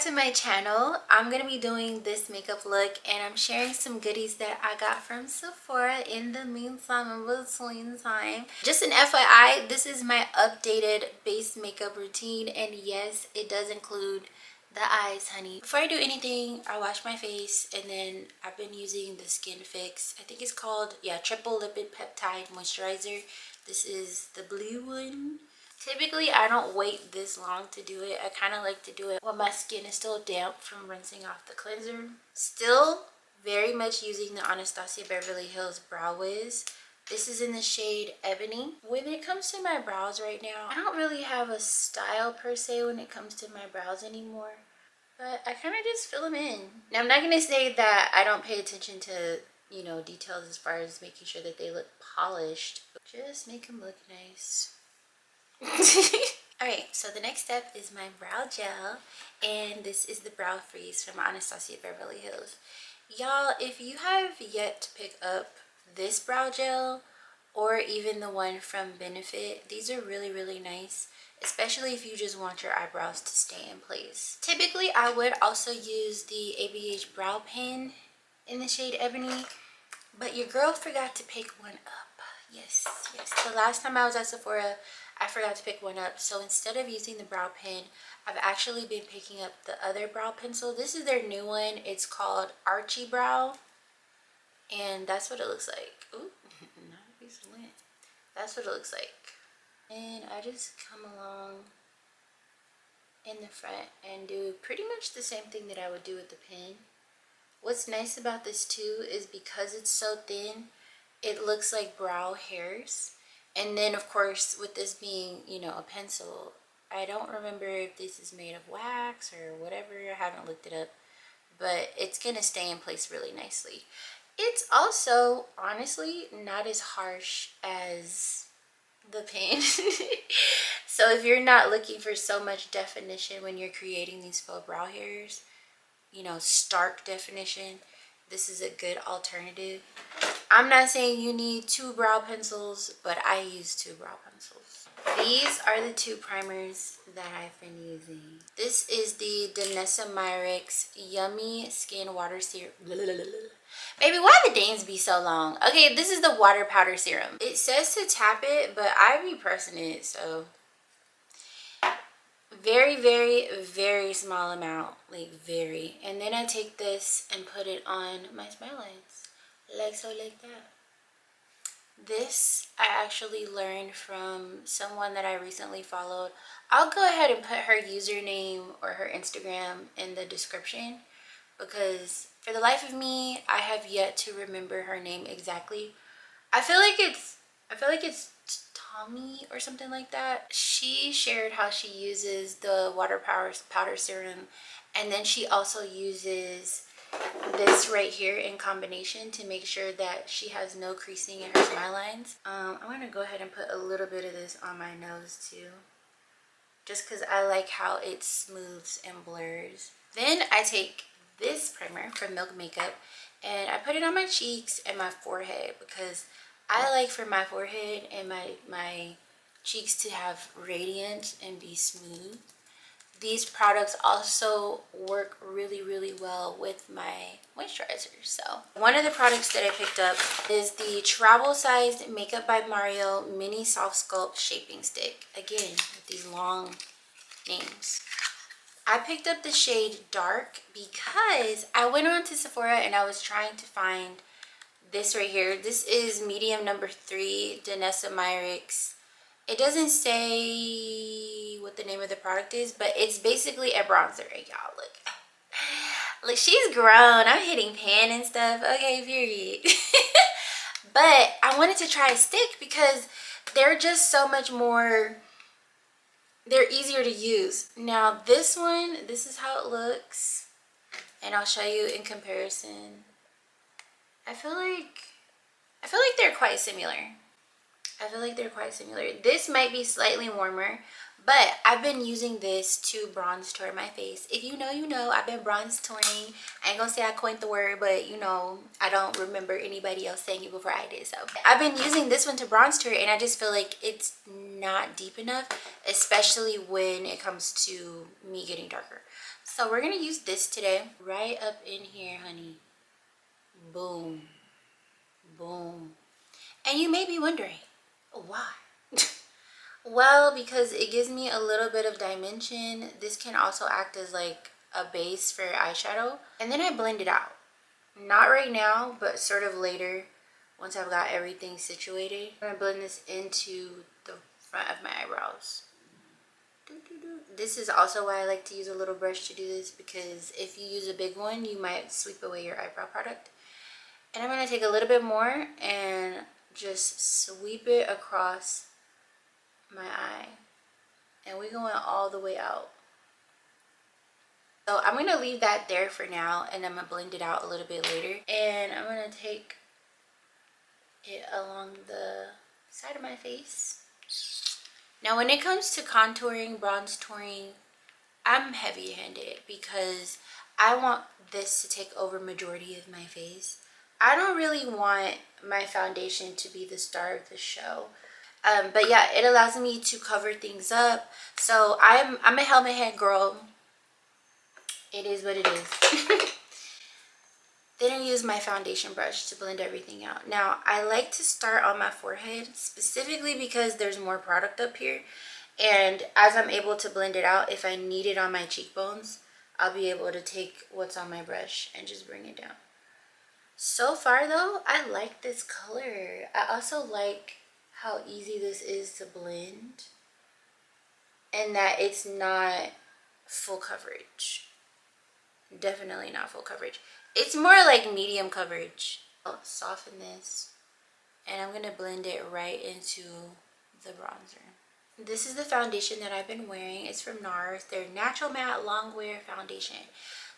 to my channel. I'm gonna be doing this makeup look and I'm sharing some goodies that I got from Sephora in the meantime, in between time. Just an FYI, this is my updated base makeup routine, and yes, it does include the eyes, honey. Before I do anything, I wash my face, and then I've been using the Skin Fix. I think it's called, yeah, Triple Lipid Peptide Moisturizer. This is the blue one. Typically, I don't wait this long to do it. I kind of like to do it when my skin is still damp from rinsing off the cleanser. Still very much using the Anastasia Beverly Hills Brow Wiz. This is in the shade Ebony. When it comes to my brows right now, I don't really have a style per se when it comes to my brows anymore. But I kind of just fill them in. Now, I'm not going to say that I don't pay attention to, you know, details as far as making sure that they look polished. But just make them look nice. Alright, so the next step is my brow gel, and this is the Brow Freeze from Anastasia Beverly Hills. Y'all, if you have yet to pick up this brow gel or even the one from Benefit, these are really nice, especially if you just want your eyebrows to stay in place. Typically, I would also use the ABH brow pen in the shade Ebony, but your girl forgot to pick one up. Yes. The last time I was at Sephora, I forgot to pick one up. So instead of using the brow pen, I've actually been picking up the other brow pencil. This is their new one. It's called Archie Brow. And that's what it looks like. Ooh, not a piece of lint. That's what it looks like. And I just come along in the front and do pretty much the same thing that I would do with the pen. What's nice about this too is because it's so thin, it looks like brow hairs. And then of course, with this being, you know, a pencil, I don't remember if this is made of wax or whatever. I haven't looked it up, but it's gonna stay in place really nicely. It's also honestly not as harsh as the pen. So if you're not looking for so much definition when you're creating these faux brow hairs, you know, stark definition, this is a good alternative. I'm not saying you need 2 brow pencils, but I use 2 brow pencils. These are the 2 primers that I've been using. This is the Danessa Myricks Yummy Skin Water Serum. Baby, why the names be so long? Okay, this is the water powder serum. It says to tap it, but I be pressing it, so very small amount, like very. And then I take this and put it on my smile lines, like so, like that. This I actually learned from someone that I recently followed. I'll go ahead and put her username or her Instagram in the description, because for the life of me, I have yet to remember her name exactly. I feel like it's Tommy or something like that. She shared how she uses the water powder serum, and then she also uses this right here in combination to make sure that she has no creasing in her smile lines. I'm gonna go ahead and put a little bit of this on my nose too, just because I like how it smooths and blurs. Then I take this primer from Milk Makeup and I put it on my cheeks and my forehead, because I like for my forehead and my cheeks to have radiance and be smooth. These products also work really well with my moisturizer. So one of the products that I picked up is the travel sized Makeup by Mario Mini Soft Sculpt Shaping Stick. Again, with these long names. I picked up the shade Dark because I went on to Sephora and I was trying to find this right here. This is medium number 3, Danessa Myricks. It doesn't say what the name of the product is, but it's basically a bronzer. Y'all, look, she's grown. I'm hitting pan and stuff. Okay, period. But I wanted to try a stick because they're just so much more, they're easier to use. Now this one, this is how it looks, and I'll show you in comparison. I feel like they're quite similar. This might be slightly warmer, But I've been using this to bronze tour my face. If you know, you know. I've been bronze touring. I ain't gonna say I coined the word, but you know, I don't remember anybody else saying it before I did. So I've been using this one to bronze tour, and I just feel like it's not deep enough, especially when it comes to me getting darker. So we're gonna use this today. Right up in here, honey. Boom. Boom. And you may be wondering, why? Well, because it gives me a little bit of dimension. This can also act as like a base for eyeshadow. And then I blend it out. Not right now, but sort of later, once I've got everything situated. I'm gonna blend this into the front of my eyebrows. This is also why I like to use a little brush to do this, because if you use a big one, you might sweep away your eyebrow product. And I'm gonna take a little bit more and just sweep it across my eye. And we're going all the way out. So I'm gonna leave that there for now, and I'm gonna blend it out a little bit later. And I'm gonna take it along the side of my face. Now when it comes to contouring, bronze touring, I'm heavy-handed because I want this to take over majority of my face. I don't really want my foundation to be the star of the show. But yeah, it allows me to cover things up. So I'm a helmet head girl. It is what it is. Then I use my foundation brush to blend everything out. Now, I like to start on my forehead specifically because there's more product up here. And as I'm able to blend it out, if I need it on my cheekbones, I'll be able to take what's on my brush and just bring it down. So far though, I like this color. I also like how easy this is to blend and that it's not full coverage. Definitely not full coverage. It's more like medium coverage. I'll soften this and I'm gonna blend it right into the bronzer. This is the foundation that I've been wearing. It's from NARS. Their Natural Matte Long Wear Foundation.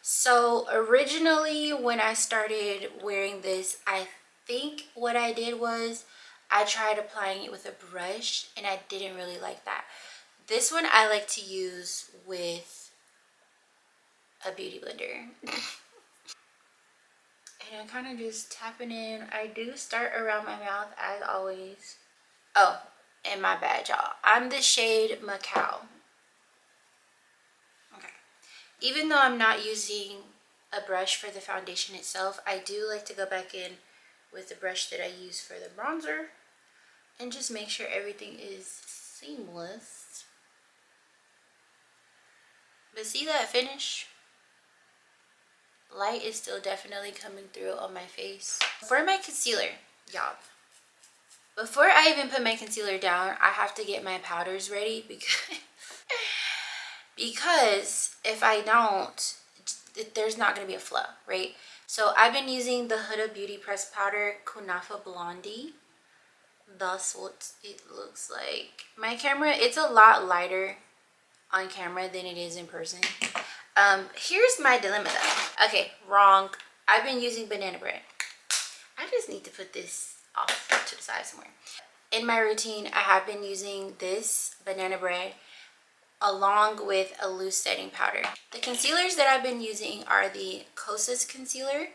So originally when I started wearing this, I think what I did was I tried applying it with a brush and I didn't really like that. This one I like to use with a beauty blender. And I'm kind of just tapping in. I do start around my mouth as always. Oh, and my bad, y'all. I'm the shade Macau. Okay. Even though I'm not using a brush for the foundation itself, I do like to go back in with the brush that I use for the bronzer and just make sure everything is seamless. But see that finish? Light is still definitely coming through on my face. For my concealer, y'all, before I even put my concealer down, I have to get my powders ready because if I don't, there's not going to be a flow, right? So I've been using the Huda Beauty Press Powder Kunafa Blondie. That's what it looks like. My camera, it's a lot lighter on camera than it is in person. Here's my dilemma though. Okay, wrong. I've been using banana bread. I just need to put this off to the side somewhere. In my routine, I have been using this banana bread along with a loose setting powder. The concealers that I've been using are the Kosas concealer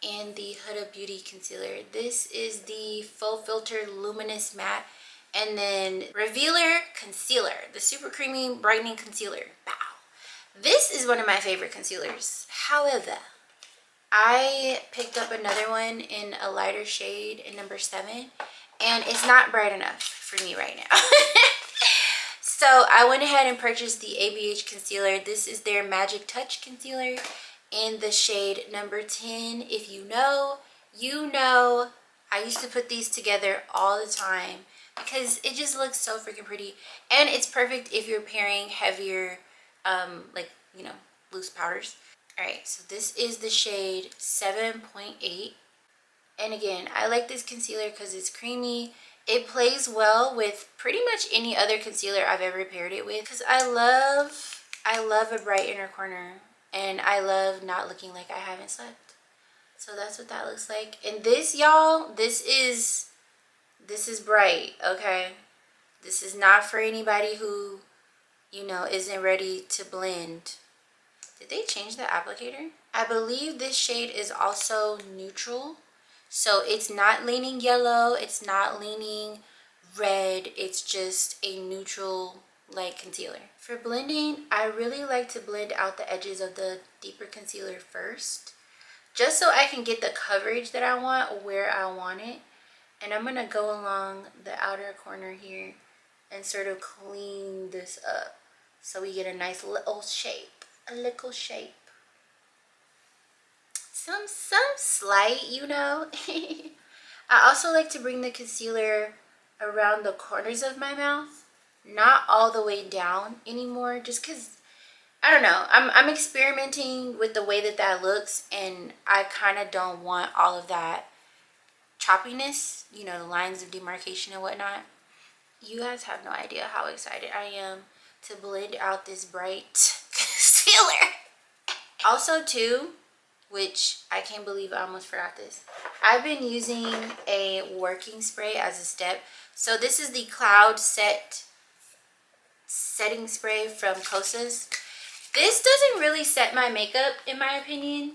and the Huda Beauty concealer. This is the Faux Filter Luminous Matte, and then Revealer Concealer, the super creamy brightening concealer. Bow. This is one of my favorite concealers. However, I picked up another one in a lighter shade in number 7, and it's not bright enough for me right now. So I went ahead and purchased the ABH concealer. This is their Magic Touch concealer in the shade number 10. If you know, you know. I used to put these together all the time because it just looks so freaking pretty. And it's perfect if you're pairing heavier, like, you know, loose powders. All right, so this is the shade 7.8. And again, I like this concealer because it's creamy. It plays well with pretty much any other concealer I've ever paired it with. Because I love a bright inner corner. And I love not looking like I haven't slept. So that's what that looks like. And this, y'all, this is bright, okay? This is not for anybody who you know, isn't ready to blend. Did they change the applicator? I believe this shade is also neutral. So it's not leaning yellow, it's not leaning red, it's just a neutral light concealer. For blending, I really like to blend out the edges of the deeper concealer first, just so I can get the coverage that I want where I want it. And I'm gonna go along the outer corner here and sort of clean this up so we get a nice little shape, a little shape. Some slight, you know. I also like to bring the concealer around the corners of my mouth, not all the way down anymore, just because I don't know, I'm experimenting with the way that that looks, and I kind of don't want all of that choppiness, you know, the lines of demarcation and whatnot. You guys have no idea how excited I am to blend out this bright concealer. Also too, which I can't believe I almost forgot this, I've been using a working spray as a step. So this is the Cloud setting spray from Kosas. This doesn't really set my makeup, in my opinion.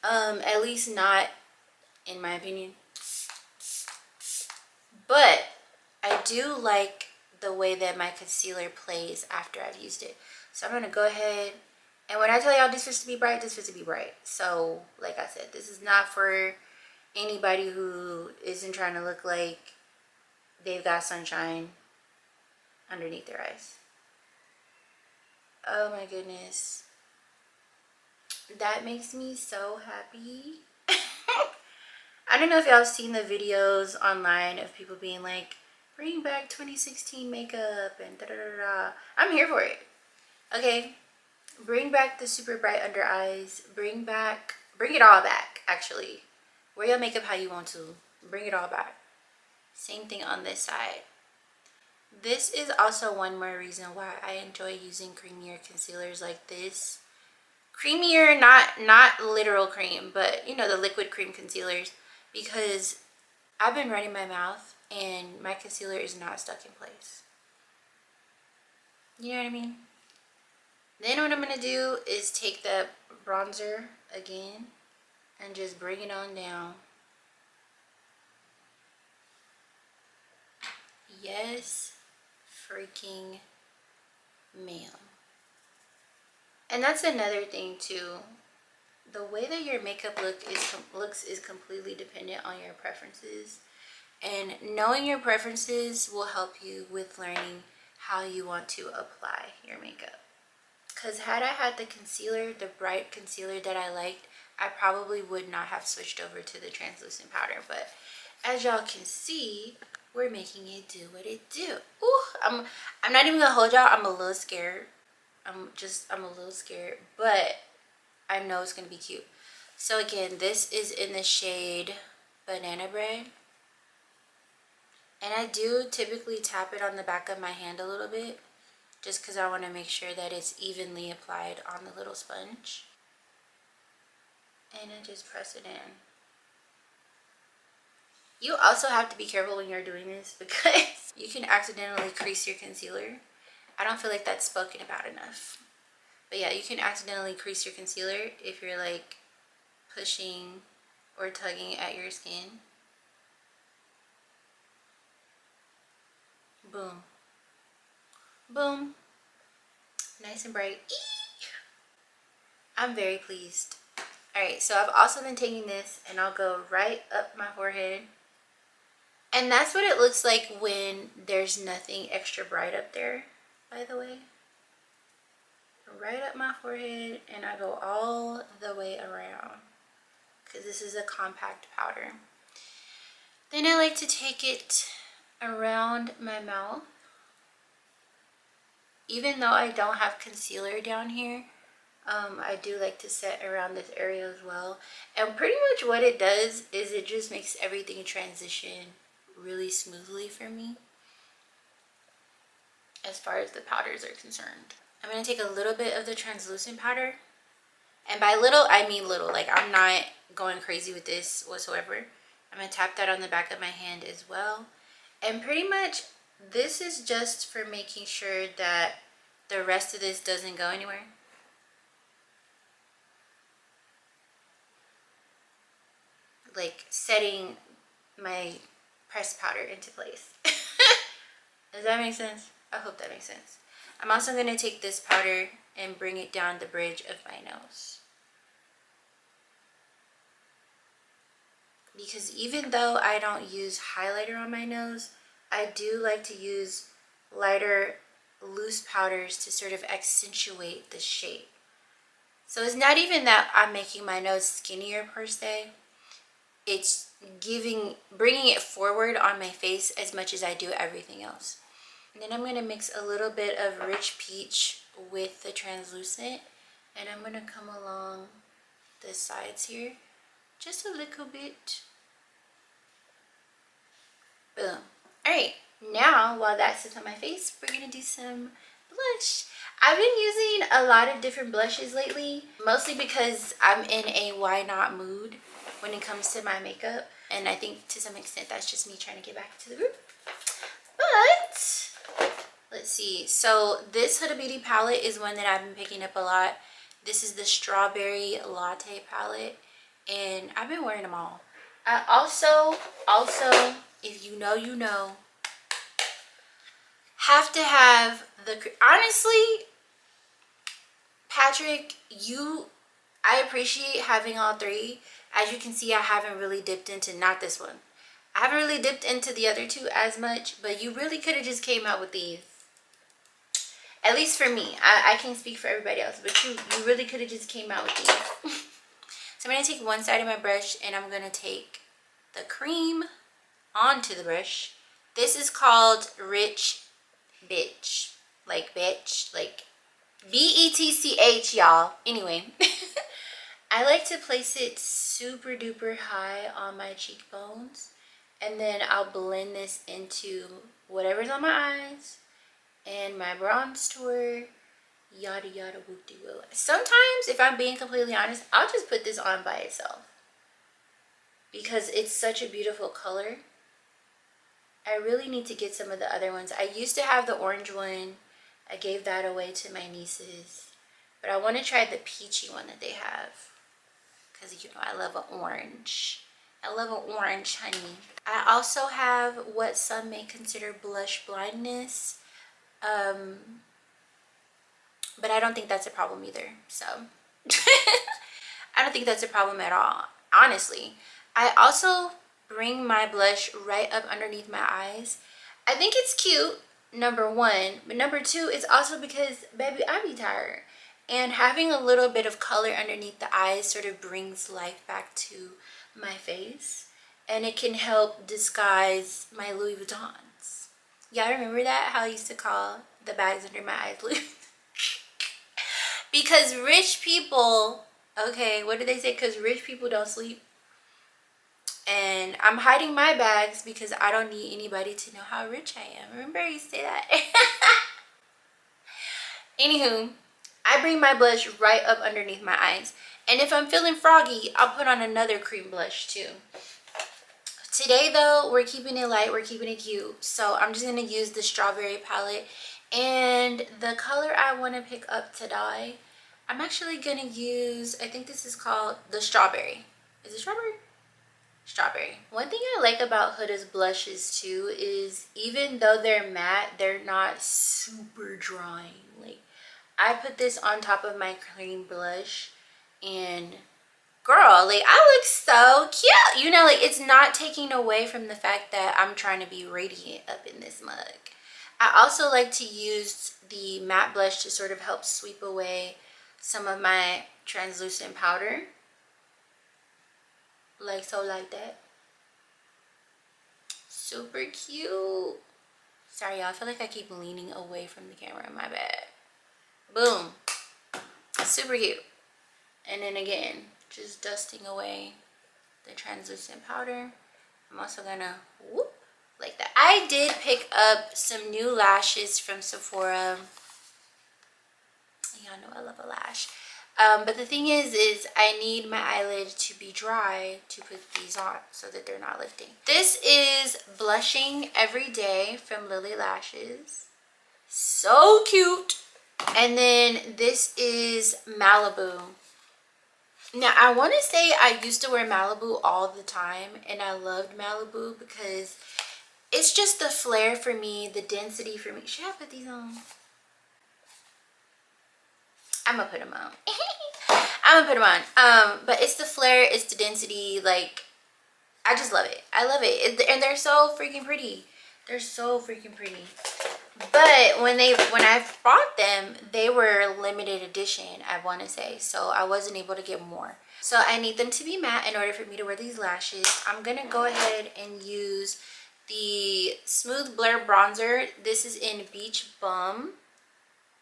At least not in my opinion. But I do like the way that my concealer plays after I've used it. So I'm going to go ahead, and when I tell y'all this fits to be bright, this fits to be bright. So like I said, this is not for anybody who isn't trying to look like they've got sunshine underneath their eyes. Oh my goodness. That makes me so happy. I don't know if y'all have seen the videos online of people being like, bring back 2016 makeup and da da da da. I'm here for it. Okay, bring back the super bright under eyes. Bring it all back, actually. Wear your makeup how you want to. Bring it all back. Same thing on this side. This is also one more reason why I enjoy using creamier concealers like this. Creamier, not literal cream, but you know, the liquid cream concealers, because I've been running my mouth and my concealer is not stuck in place. You know what I mean? Then what I'm going to do is take the bronzer again and just bring it on down. Yes, freaking ma'am. And that's another thing too. The way that your makeup looks is completely dependent on your preferences. And knowing your preferences will help you with learning how you want to apply your makeup. Because had I had the concealer, the bright concealer that I liked, I probably would not have switched over to the translucent powder. But as y'all can see, we're making it do what it do. Ooh, I'm not even gonna hold y'all. I'm a little scared. I'm a little scared, but I know it's gonna be cute. So again, this is in the shade Banana Bread. And I do typically tap it on the back of my hand a little bit, just because I want to make sure that it's evenly applied on the little sponge. And I just press it in. You also have to be careful when you're doing this because you can accidentally crease your concealer. I don't feel like that's spoken about enough. But yeah, you can accidentally crease your concealer if you're like pushing or tugging at your skin. Boom. Boom. Nice and bright. Eee! I'm very pleased. Alright, so I've also been taking this and I'll go right up my forehead. And that's what it looks like when there's nothing extra bright up there, by the way. Right up my forehead, and I go all the way around because this is a compact powder. Then I like to take it around my mouth. Even though I don't have concealer down here, I do like to set around this area as well. And pretty much what it does is it just makes everything transition really smoothly for me as far as the powders are concerned. I'm going to take a little bit of the translucent powder. And by little, I mean little. Like, I'm not going crazy with this whatsoever. I'm going to tap that on the back of my hand as well. And pretty much, this is just for making sure that the rest of this doesn't go anywhere. Like setting my pressed powder into place. Does that make sense? I hope that makes sense. I'm also going to take this powder and bring it down the bridge of my nose. Because even though I don't use highlighter on my nose, I do like to use lighter, loose powders to sort of accentuate the shape. So it's not even that I'm making my nose skinnier per se. It's bringing it forward on my face as much as I do everything else. And then I'm going to mix a little bit of Rich Peach with the translucent, and I'm going to come along the sides here just a little bit. Boom. Alright, now while that sits on my face, we're going to do some blush. I've been using a lot of different blushes lately, mostly because I'm in a why not mood when it comes to my makeup, and I think to some extent that's just me trying to get back to the groove. But let's see. So this Huda Beauty palette is one that I've been picking up a lot. This is the Strawberry Latte palette, and I've been wearing them all. I also, if you know, you know, have to have the, honestly, Patrick, I appreciate having all three. As you can see, I haven't really dipped into, not this one. I haven't really dipped into the other two as much, but you really could have just came out with these. At least for me. I can't speak for everybody else, but you really could have just came out with these. So I'm going to take one side of my brush, and I'm going to take the cream onto the brush. This is called Rich Bitch. Like bitch. Like B-E-T-C-H, y'all. Anyway. I like to place it super duper high on my cheekbones. And then I'll blend this into whatever's on my eyes and my bronze tour. Yada yada whoop-de-woo. Sometimes, if I'm being completely honest, I'll just put this on by itself. Because it's such a beautiful color. I really need to get some of the other ones. I used to have the orange one. I gave that away to my nieces. But I want to try the peachy one that they have. Because, you know, I love an orange. I love an orange, honey. I also have what some may consider blush blindness. But I don't think that's a problem either. So, I don't think that's a problem at all. Honestly. I also bring my blush right up underneath my eyes. I think it's cute, number one. But number two, it's also because, baby, I be tired. And having a little bit of color underneath the eyes sort of brings life back to my face. And it can help disguise my Louis Vuittons. Y'all remember that? How I used to call the bags under my eyes Louis Vuittons? Because rich people, okay, what did they say? Because rich people don't sleep. And I'm hiding my bags because I don't need anybody to know how rich I am. Remember I used to say that? Anywho, I bring my blush right up underneath my eyes. And if I'm feeling froggy, I'll put on another cream blush too. Today though, we're keeping it light, we're keeping it cute. So I'm just going to use the Strawberry palette. And the color I want to pick up today, I'm actually going to use, I think this is called the Strawberry. Is it Strawberry? Strawberry. One thing I like about Huda's blushes too is even though they're matte, they're not super drying. Like, I put this on top of my cream blush and girl, like, I look so cute. You know, like, it's not taking away from the fact that I'm trying to be radiant up in this mug. I also like to use the matte blush to sort of help sweep away some of my translucent powder. Like so, like that. Super cute. Sorry, y'all. I feel like I keep leaning away from the camera. My bad. Boom. Super cute. And then again, just dusting away the translucent powder. I'm also gonna whoop like that. I did pick up some new lashes from Sephora. Y'all know I love a lash. But the thing is I need my eyelid to be dry to put these on so that they're not lifting. This is Blushing Every Day from Lily Lashes. So cute. And then this is Malibu. Now, I want to say I used to wear Malibu all the time, and I loved Malibu because it's just the flare for me, the density for me. Should I put these on? I'm gonna put them on. I'm gonna put them on. But it's the flare, it's the density. Like, I just love it. I love it. And they're so freaking pretty. They're so freaking pretty. But when I bought them, they were limited edition, I want to say. So I wasn't able to get more. So I need them to be matte in order for me to wear these lashes. I'm gonna go ahead and use the Smooth Blur Bronzer. This is in Beach Bum.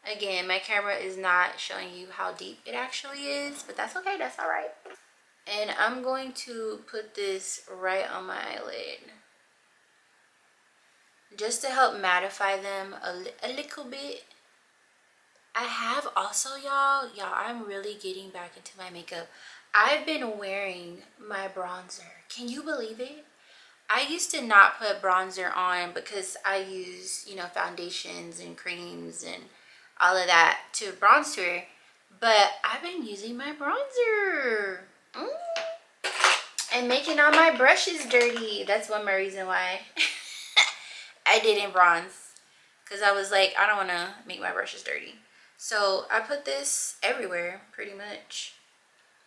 Again, my camera is not showing you how deep it actually is, but that's okay, that's all right. And I'm going to put this right on my eyelid, just to help mattify them a little bit. I have also, y'all, I'm really getting back into my makeup. I've been wearing my bronzer. Can you believe it? I used to not put bronzer on because I use, you know, foundations and creams and all of that to bronze to her. But I've been using my bronzer. And making all my brushes dirty. That's one more reason why I didn't bronze. Because I was like, I don't want to make my brushes dirty. So I put this everywhere, pretty much.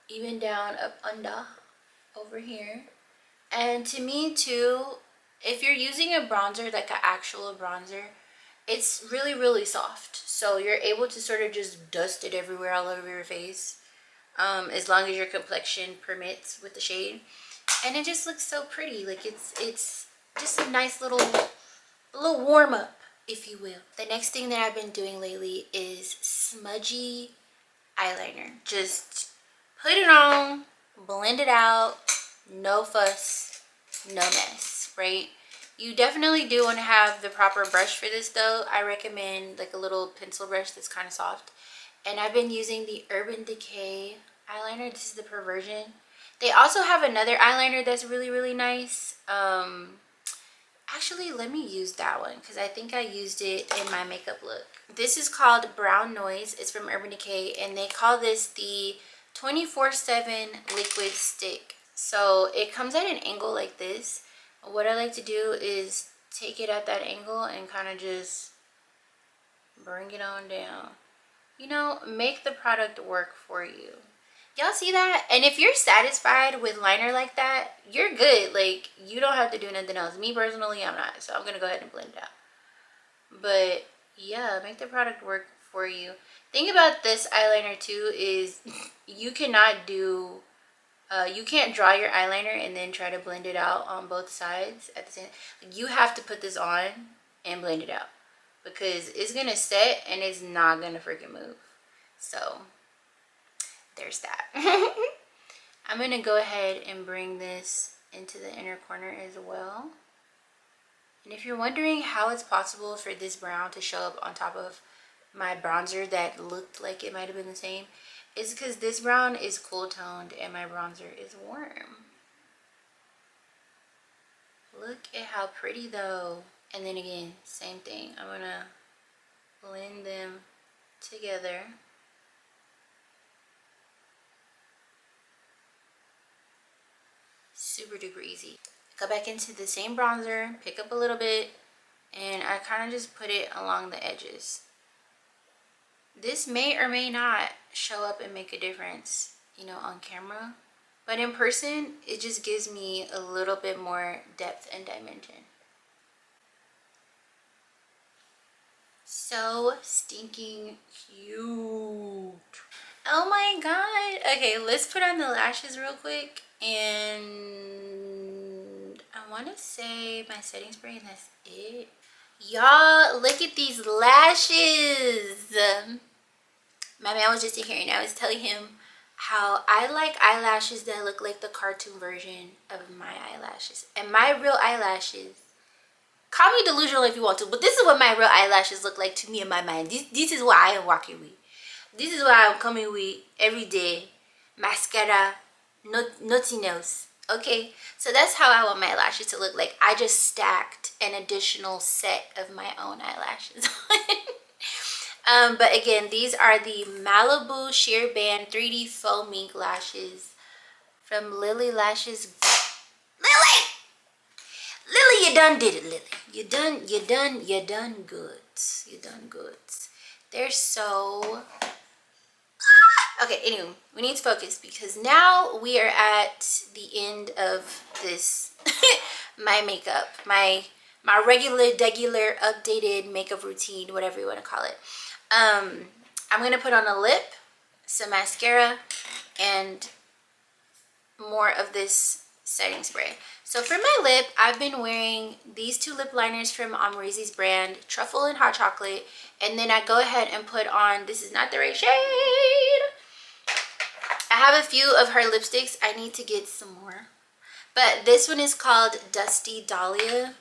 Even down up under, over here. And to me too, if you're using a bronzer, like an actual bronzer, it's really, really soft. So you're able to sort of just dust it everywhere, all over your face. As long as your complexion permits with the shade. And it just looks so pretty. Like it's just a nice little warm up, if you will. The next thing that I've been doing lately is smudgy eyeliner. Just put it on, blend it out, no fuss, no mess, right? You definitely do want to have the proper brush for this though. I recommend like a little pencil brush that's kind of soft. And I've been using the Urban Decay eyeliner. This is the Perversion. They also have another eyeliner that's really, really nice. Actually, let me use that one because I think I used it in my makeup look. This is called Brown Noise. It's from Urban Decay, and they call this the 24/7 liquid stick. So it comes at an angle like this. What I like to do is take it at that angle and kind of just bring it on down. You know, make the product work for you. Y'all see that? And if you're satisfied with liner like that, you're good. Like, you don't have to do nothing else. Me personally, I'm not. So I'm going to go ahead and blend it out. But yeah, make the product work for you. Thing about this eyeliner too is you cannot do, you can't draw your eyeliner and then try to blend it out on both sides at the same time. You have to put this on and blend it out because it's going to set and it's not going to freaking move. So there's that. I'm going to go ahead and bring this into the inner corner as well. And if you're wondering how it's possible for this brown to show up on top of my bronzer that looked like it might have been the same, it's because this brown is cool toned and my bronzer is warm. Look at how pretty though. And then again, same thing. I'm going to blend them together. Super duper easy. Go back into the same bronzer, pick up a little bit, and I kind of just put it along the edges. This may or may not show up and make a difference, you know, on camera, but in person it just gives me a little bit more depth and dimension. So stinking cute. Oh my god. Okay, let's put on the lashes real quick. And I want to say my setting spray, and that's it. Y'all, look at these lashes. My man was just in here and I was telling him how I like eyelashes that look like the cartoon version of my eyelashes. And my real eyelashes, call me delusional if you want to, but this is what my real eyelashes look like to me in my mind. This is what I am walking with. This is what I'm coming with every day. Mascara, nothing else. Okay, so that's how I want my lashes to look like. I just stacked an additional set of my own eyelashes on. But again, these are the Malibu Sheer Band 3D Foam Ink Lashes from Lily Lashes. Lily! Lily, you done did it, Lily. You done goods. You done goods. They're so... Okay, anyway, we need to focus because now we are at the end of this, my makeup, my regular, updated makeup routine, whatever you want to call it. I'm going to put on a lip, some mascara, and more of this setting spray. So for my lip, I've been wearing these two lip liners from Xrizz'Tina's brand, Truffle and Hot Chocolate. And then I go ahead and put on, this is not the right shade. I have a few of her lipsticks. I need to get some more. But this one is called Dusty Dahlia.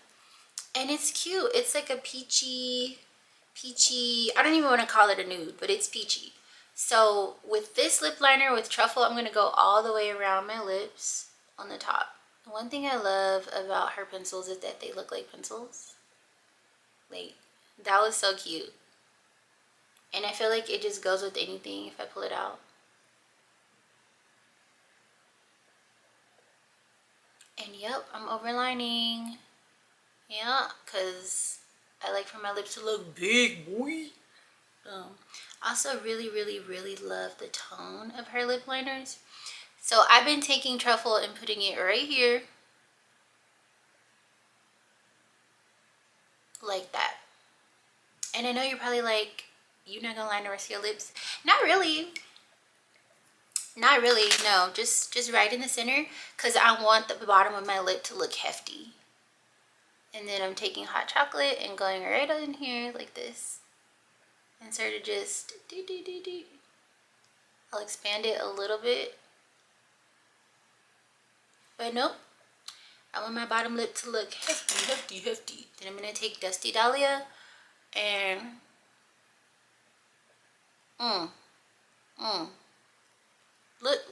And it's cute. It's like a peachy, I don't even want to call it a nude, but it's peachy. So with this lip liner with Truffle, I'm going to go all the way around my lips on the top. One thing I love about her pencils is that they look like pencils. Like, that was so cute. And I feel like it just goes with anything if I pull it out. And yep, I'm overlining. Yeah, because I like for my lips to look big, boy. Also really love the tone of her lip liners. So I've been taking Truffle and putting it right here. Like that. And I know you're probably like, you're not gonna line the rest of your lips. Not really. Not really, no. Just right in the center, because I want the bottom of my lip to look hefty. And then I'm taking Hot Chocolate and going right in here like this. And sort of just I'll expand it a little bit. But nope. I want my bottom lip to look hefty. Then I'm going to take Dusty Dahlia and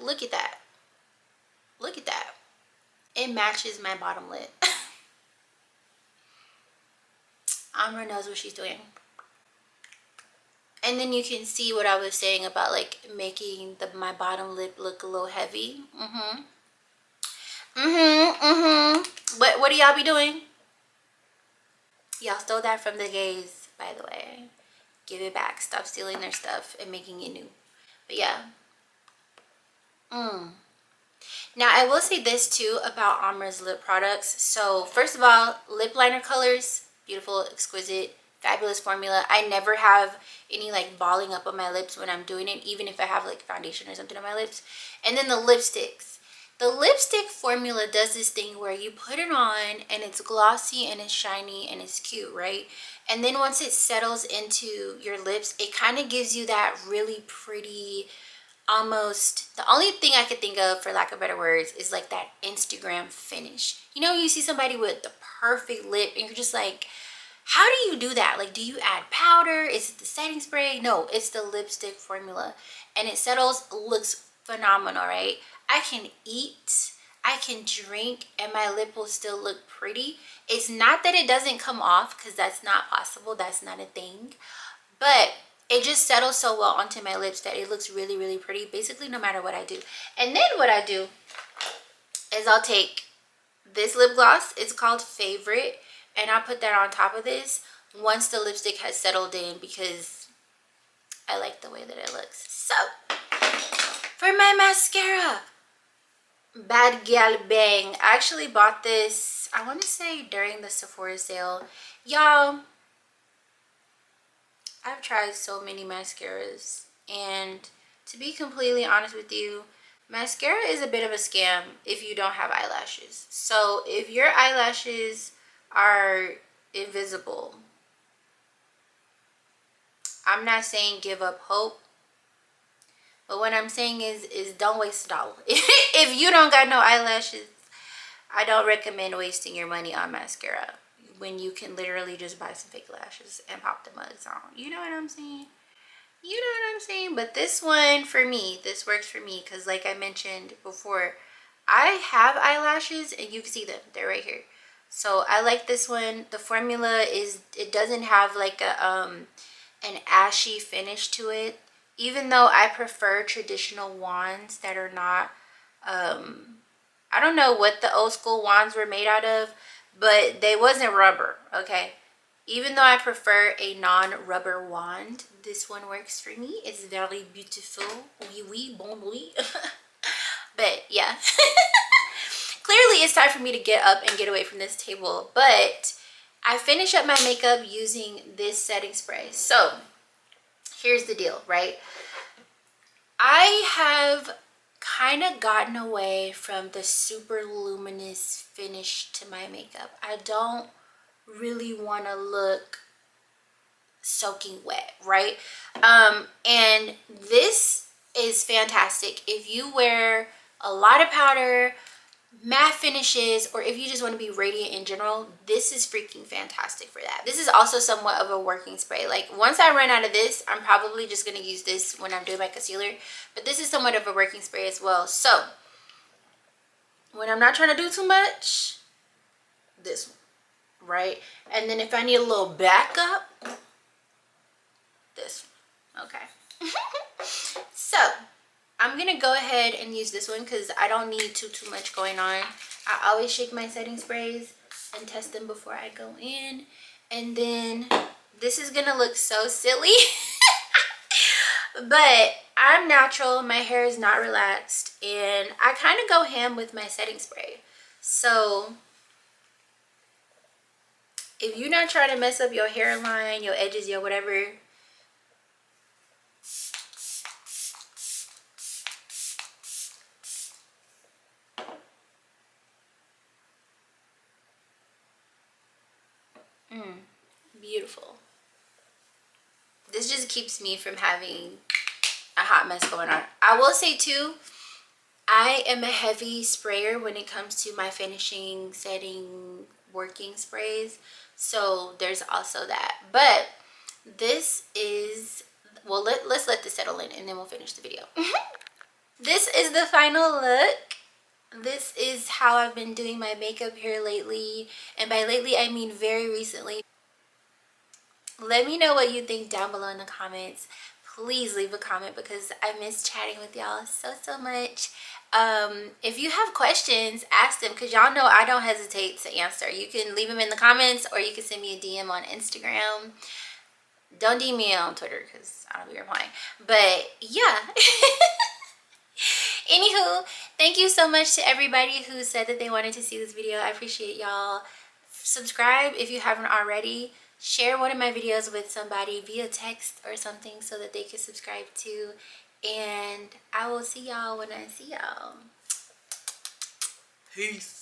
look at that. Look at that. It matches my bottom lip. Amber knows what she's doing. And then you can see what I was saying about like making my bottom lip look a little heavy. What do y'all be doing? Y'all stole that from the gays, by the way. Give it back. Stop stealing their stuff and making it new. But yeah. Now I will say this too about Amra's lip products. So first of all, lip liner colors, beautiful, exquisite, fabulous formula. I never have any like balling up on my lips when I'm doing it, even if I have like foundation or something on my lips. And then the lipsticks. The lipstick formula does this thing where you put it on and it's glossy and it's shiny and it's cute, right? And then once it settles into your lips, it kind of gives you that really pretty, almost, the only thing I could think of, for lack of better words, is like that Instagram finish. You know, you see somebody with the perfect lip and you're just like, how do you do that? Like, do you add powder? Is it the setting spray? No, it's the lipstick formula. And it settles, looks phenomenal, right? I can eat, I can drink, and my lip will still look pretty. It's not that it doesn't come off, because that's not possible. That's not a thing. But it just settles so well onto my lips that it looks really pretty, basically no matter what I do. And then what I do is I'll take this lip gloss. It's called Favorite. And I'll put that on top of this once the lipstick has settled in, because I like the way that it looks. So, for my mascara, Bad Gal Bang. I actually bought this, I want to say during the Sephora sale. Y'all, I've tried so many mascaras, and to be completely honest with you, mascara is a bit of a scam if you don't have eyelashes. So if your eyelashes are invisible, I'm not saying give up hope, but what I'm saying is don't waste a dollar. If you don't got no eyelashes, I don't recommend wasting your money on mascara when you can literally just buy some fake lashes and pop the mugs on. You know what I'm saying? You know what I'm saying? But this one, for me, this works for me, because like I mentioned before, I have eyelashes and you can see them. They're right here. So I like this one. The formula is, it doesn't have like a an ashy finish to it. Even though I prefer traditional wands that are not, I don't know what the old school wands were made out of, but they wasn't rubber, okay? Even though I prefer a non-rubber wand, this one works for me. It's very beautiful. Oui, oui, bon, oui. But yeah, clearly it's time for me to get up and get away from this table. But I finish up my makeup using this setting spray. So here's the deal, right? I have kind of gotten away from the super luminous finish to my makeup. I don't really want to look soaking wet, right? And this is fantastic if you wear a lot of powder, matte finishes, or if you just want to be radiant in general. This is freaking fantastic for that. This is also somewhat of a working spray. Like once I run out of this, I'm probably just going to use this when I'm doing my concealer, but this is somewhat of a working spray as well. So when I'm not trying to do too much, this one, right? And then if I need a little backup, this one. Okay. So I'm gonna go ahead and use this one because I don't need too much going on. I always shake my setting sprays and test them before I go in. And then this is gonna look so silly, but I'm natural, my hair is not relaxed, and I kind of go ham with my setting spray. So if you're not trying to mess up your hairline, your edges, your whatever, beautiful. This just keeps me from having a hot mess going on. I will say too, I am a heavy sprayer when it comes to my finishing, setting, working sprays. So there's also that. But this is, well, let's let this settle in and then we'll finish the video. This is the final look. This is how I've been doing my makeup here lately. And by lately, I mean very recently. Let me know what you think down below in the comments. Please leave a comment because I miss chatting with y'all so much. If you have questions, ask them because y'all know I don't hesitate to answer. You can leave them in the comments or you can send me a DM on Instagram. Don't DM me on Twitter because I don't be replying. But yeah. Anywho, thank you so much to everybody who said that they wanted to see this video. I appreciate y'all. Subscribe if you haven't already. Share one of my videos with somebody via text or something so that they can subscribe too. And I will see y'all when I see y'all. Peace.